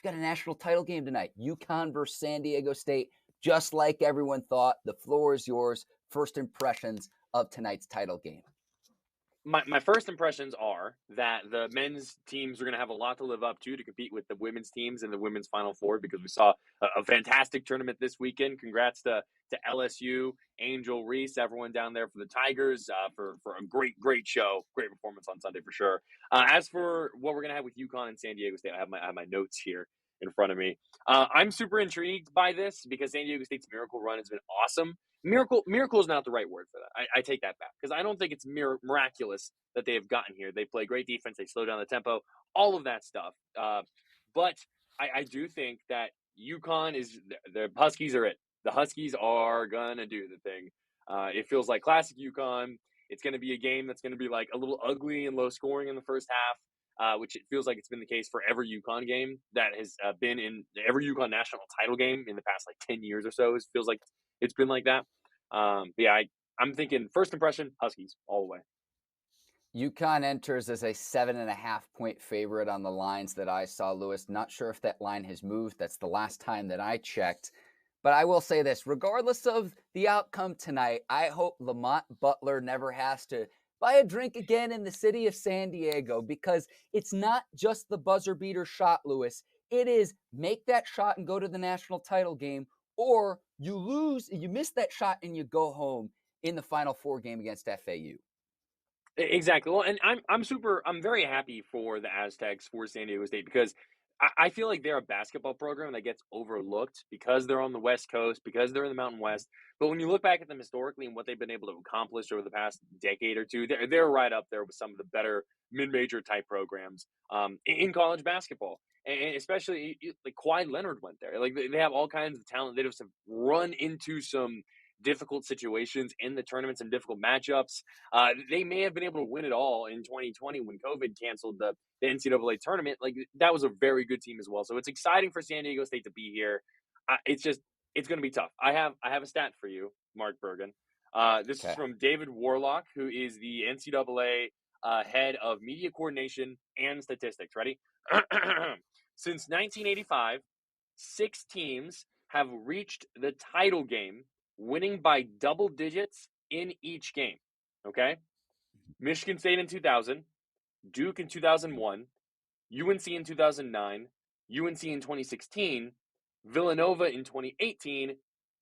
We've got a national title game tonight. UConn versus San Diego State. Just like everyone thought, the floor is yours. First impressions of tonight's title game. My first impressions are that the men's teams are going to have a lot to live up to compete with the women's teams in the women's Final Four, because we saw a fantastic tournament this weekend. Congrats to LSU, Angel Reese, everyone down there for the Tigers, for a great show, great performance on Sunday for sure. As for what we're going to have with UConn and San Diego State, I have my notes here in front of me. I'm super intrigued by this because San Diego State's miracle run has been awesome. Miracle is not the right word for that. I take that back, because I don't think it's miraculous that they have gotten here. They play great defense. They slow down the tempo, all of that stuff. But I do think that UConn is the Huskies are it. The Huskies are gonna do the thing. It feels like classic UConn. It's going to be a game that's going to be like a little ugly and low scoring in the first half, which it feels like it's been the case for every UConn game that has been in every UConn national title game in the past like 10 years or so. It feels like it's been like that. But yeah, I'm thinking first impression, Huskies all the way. UConn enters as a 7.5-point favorite on the lines that I saw, Lewis. Not sure if that line has moved. That's the last time that I checked. But I will say this, regardless of the outcome tonight, I hope Lamont Butler never has to buy a drink again in the city of San Diego, because it's not just the buzzer beater shot, Lewis. It is make that shot and go to the national title game, or you lose, you miss that shot and you go home in the Final Four game against FAU. Exactly. Well, and I'm very happy for the Aztecs, for San Diego State, because I feel like they're a basketball program that gets overlooked because they're on the West Coast, because they're in the Mountain West. But when you look back at them historically and what they've been able to accomplish over the past decade or two, they're right up there with some of the better mid-major type programs in college basketball. And especially like Kawhi Leonard went there. Like they have all kinds of talent. They just have run into some difficult situations in the tournaments and difficult matchups. They may have been able to win it all in 2020 when COVID canceled the NCAA tournament. Like that was a very good team as well. So it's exciting for San Diego State to be here. It's going to be tough. I have a stat for you, Mark Bergin. This is Okay. from David Warlock, who is the NCAA head of media coordination and statistics. Ready? Since 1985, 6 teams have reached the title game, winning by double digits in each game. Okay? Michigan State in 2000, Duke in 2001, UNC in 2009, UNC in 2016, Villanova in 2018,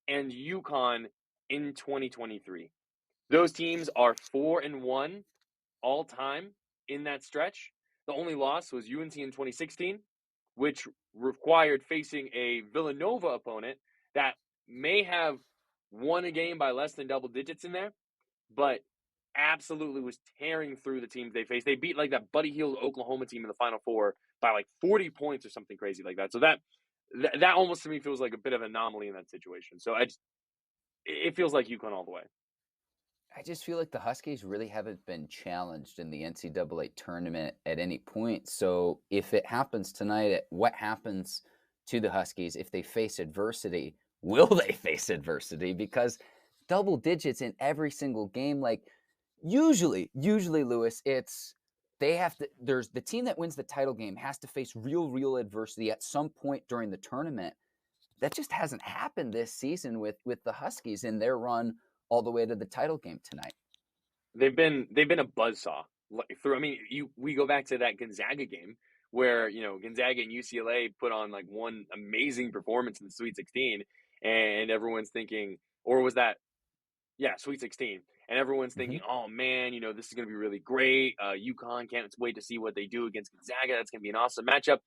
and UConn in 2023. Those teams are 4-1 all time in that stretch. The only loss was UNC in 2016, which required facing a Villanova opponent that may have won a game by less than double digits in there, but absolutely was tearing through the teams they faced. They beat like that Buddy Hield Oklahoma team in the Final Four by like 40 points or something crazy like that. So that almost to me feels like a bit of an anomaly in that situation. So it feels like UConn all the way. I just feel like the Huskies really haven't been challenged in the NCAA tournament at any point. So if it happens tonight, what happens to the Huskies if they face adversity? Will they face adversity? Because double digits in every single game, like usually, Lewis, it's there's the team that wins the title game has to face real adversity at some point during the tournament. That just hasn't happened this season with the Huskies in their run all the way to the title game tonight. They've been a buzzsaw through. I mean, we go back to that Gonzaga game where Gonzaga and UCLA put on like one amazing performance in the Sweet 16, and everyone's thinking, or was that Sweet 16, and everyone's thinking, oh man, this is going to be really great. UConn can't wait to see what they do against Gonzaga. That's going to be an awesome matchup.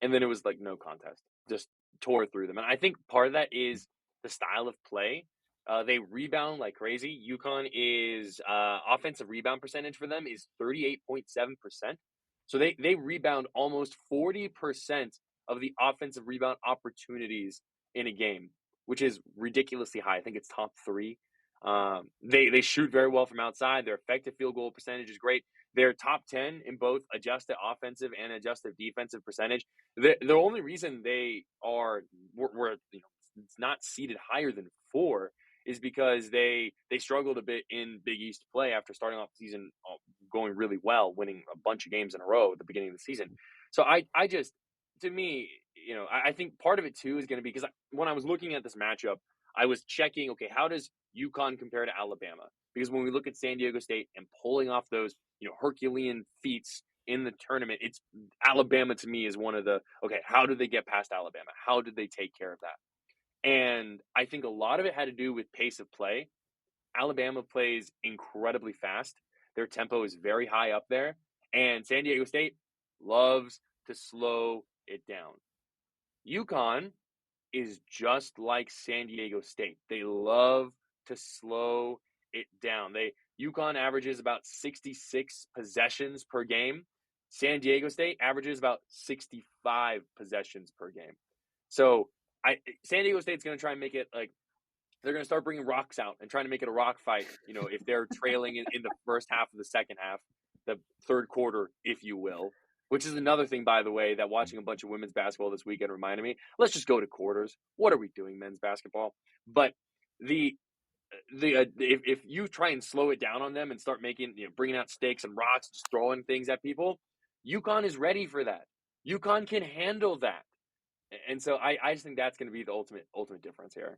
And then it was like no contest, just tore through them. And I think part of that is the style of play. They rebound like crazy. UConn is offensive rebound percentage for them is 38.7%. So they rebound almost 40% of the offensive rebound opportunities in a game, which is ridiculously high. I think it's top 3. They shoot very well from outside. Their effective field goal percentage is great. They're top 10 in both adjusted offensive and adjusted defensive percentage. The only reason they are were it's not seated higher than 4 is because they struggled a bit in Big East play after starting off the season going really well, winning a bunch of games in a row at the beginning of the season. So I just, to me, I think part of it too is going to be because when I was looking at this matchup, I was checking, okay, how does UConn compare to Alabama? Because when we look at San Diego State and pulling off those, Herculean feats in the tournament, it's Alabama to me is one of the, okay, how did they get past Alabama? How did they take care of that? And I think a lot of it had to do with pace of play. Alabama plays incredibly fast. Their tempo is very high up there. And San Diego State loves to slow it down. UConn is just like San Diego State. They love to slow it down. UConn averages about 66 possessions per game. San Diego State averages about 65 possessions per game. So San Diego State's going to try and make it like they're going to start bringing rocks out and trying to make it a rock fight. If they're trailing in the first half of the second half, the third quarter, if you will, which is another thing, by the way, that watching a bunch of women's basketball this weekend reminded me. Let's just go to quarters. What are we doing, men's basketball? But if you try and slow it down on them and start making, bringing out sticks and rocks, just throwing things at people, UConn is ready for that. UConn can handle that. And so I just think that's going to be the ultimate difference here.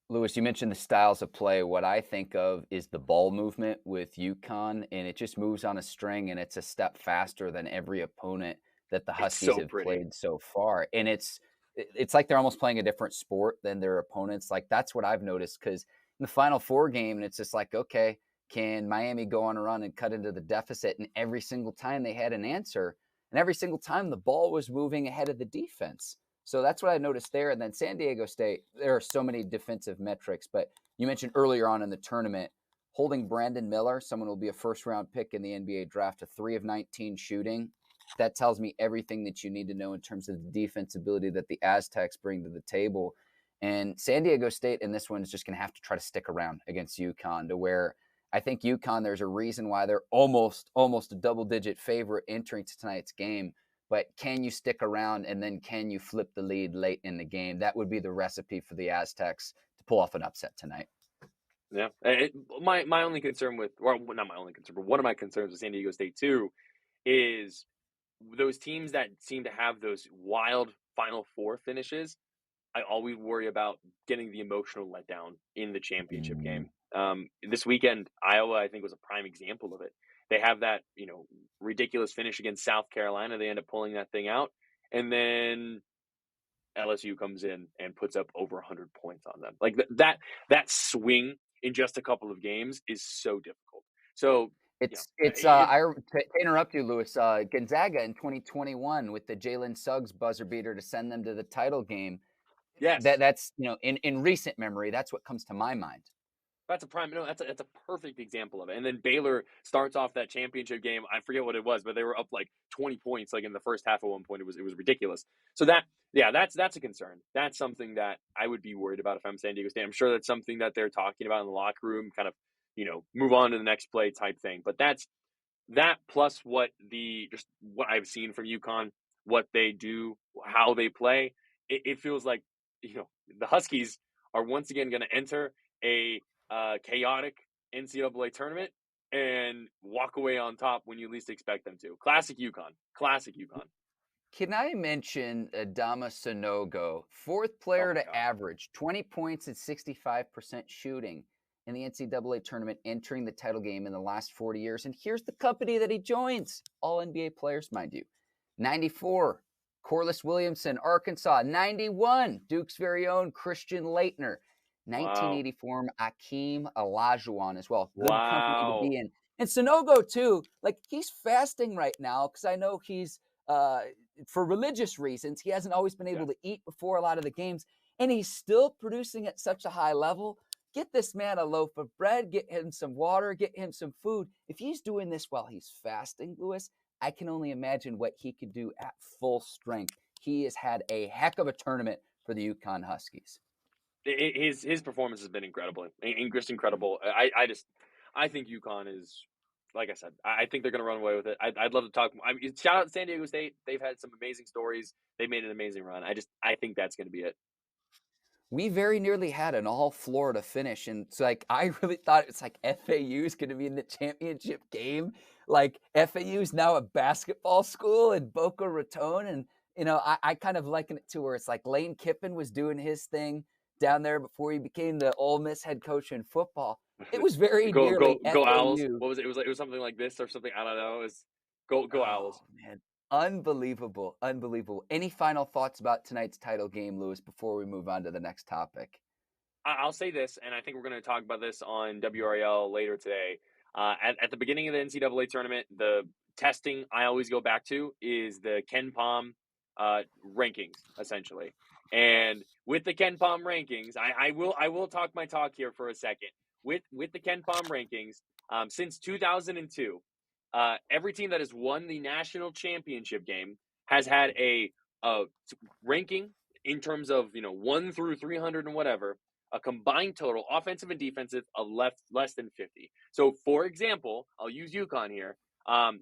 Lewis, you mentioned the styles of play. What I think of is the ball movement with UConn, and it just moves on a string, and it's a step faster than every opponent that the Huskies have played so far. And it's like they're almost playing a different sport than their opponents. Like, that's what I've noticed, because in the Final Four game, it's just like, okay, can Miami go on a run and cut into the deficit? And every single time they had an answer, and every single time the ball was moving ahead of the defense. So that's what I noticed there. And then San Diego State, there are so many defensive metrics. But you mentioned earlier on in the tournament, holding Brandon Miller, someone who will be a first-round pick in the NBA draft, to 3 of 19 shooting. That tells me everything that you need to know in terms of the defense ability that the Aztecs bring to the table. And San Diego State in this one is just going to have to try to stick around against UConn, to where I think UConn, there's a reason why they're almost a double-digit favorite entering tonight's game. But can you stick around, and then can you flip the lead late in the game? That would be the recipe for the Aztecs to pull off an upset tonight. Yeah. My only concern with, or not my only concern, but one of my concerns with San Diego State too, is those teams that seem to have those wild Final Four finishes. I always worry about getting the emotional letdown in the championship game. This weekend, Iowa, I think, was a prime example of it. They have that, ridiculous finish against South Carolina. They end up pulling that thing out. And then LSU comes in and puts up over 100 points on them. Like that swing in just a couple of games is so difficult. So to interrupt you, Lewis, Gonzaga in 2021 with the Jalen Suggs buzzer beater to send them to the title game. Yes. That's, in recent memory, that's what comes to my mind. That's a perfect example of it. And then Baylor starts off that championship game. I forget what it was, but they were up like 20 points, like in the first half at one point. It was ridiculous. So that's a concern. That's something that I would be worried about if I'm San Diego State. I'm sure that's something that they're talking about in the locker room, kind of, move on to the next play type thing. But that plus what I've seen from UConn, what they do, how they play, it feels like, the Huskies are once again going to enter a chaotic NCAA tournament and walk away on top when you least expect them to. Classic UConn. Can I mention Adama Sanogo, fourth player to average 20 points and 65% shooting in the NCAA tournament, entering the title game in the last 40 years. And here's the company that he joins. All NBA players, mind you. 94, Corliss Williamson, Arkansas. 91, Duke's very own Christian Laettner. 1984, Akeem Olajuwon as well. Good company to be in. And Sanogo, too, like, he's fasting right now because I know he's, for religious reasons, he hasn't always been able to eat before a lot of the games, and he's still producing at such a high level. Get this man a loaf of bread, get him some water, get him some food. If he's doing this while he's fasting, Lewis, I can only imagine what he could do at full strength. He has had a heck of a tournament for the UConn Huskies. His performance has been incredible. Incredible. I think UConn is, like I said, I think they're going to run away with it. I'd love to talk. Shout out to San Diego State. They've had some amazing stories. They made an amazing run. I think that's going to be it. We very nearly had an all-Florida finish, and it's like, I really thought it's like FAU's going to be in the championship game. Like, FAU's now a basketball school in Boca Raton, and I kind of liken it to where it's like Lane Kiffin was doing his thing down there before he became the Ole Miss head coach in football. It was very Go nearly go Owls. FAU. What was it? It was something like this or something. I don't know. It was go Oh, Owls. man. Unbelievable, unbelievable. Any final thoughts about tonight's title game, Lewis, before we move on to the next topic? I'll say this, and I think we're going to talk about this on WRAL later today. At the beginning of the NCAA tournament, the testing I always go back to is the Ken Palm rankings, essentially. And with the Ken Palm rankings, I will talk my talk here for a second. With the Ken Palm rankings, since 2002, every team that has won the national championship game has had a ranking in terms of 1 through 300 and whatever, a combined total, offensive and defensive, of less than 50. So, for example, I'll use UConn here.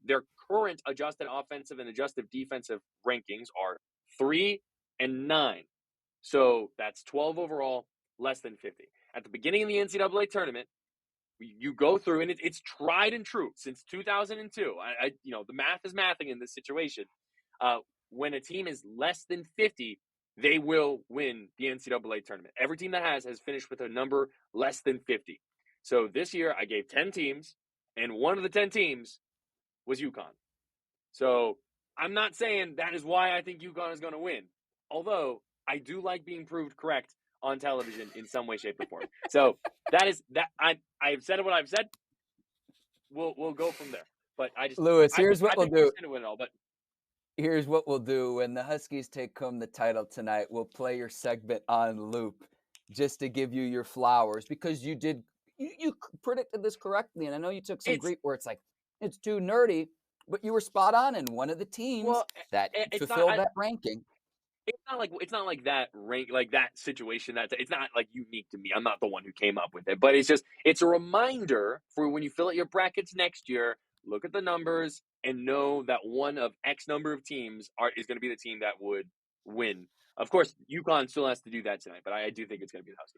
Their current adjusted offensive and adjusted defensive rankings are 3 and 9. So that's 12 overall, less than 50. At the beginning of the NCAA tournament, you go through, and it's tried and true since 2002. The math is mathing in this situation. Uh, when a team is less than 50, they will win the NCAA tournament. Every team that has finished with a number less than 50. So this year, I gave 10 teams, and one of the 10 teams was UConn. So I'm not saying that is why I think UConn is going to win. Although I do like being proved correct on television in some way, shape, or form. So that is that. I've said what I've said. We'll go from there. But Lewis, I here's think what I we'll think UConn's do. going to win it all. But Here's what we'll do. When the Huskies take home the title tonight, we'll play your segment on loop just to give you your flowers because you predicted this correctly. And I know you took some it's grief where it's like, it's too nerdy, but you were spot on in one of the teams well, that it's not. fulfilled that ranking. It's not like that rank, like that situation. That it's not like unique to me. I'm not the one who came up with it, but it's a reminder for when you fill out your brackets next year. Look at the numbers and know that one of X number of teams is going to be the team that would win. Of course, UConn still has to do that tonight, but I do think it's going to be the Huskies.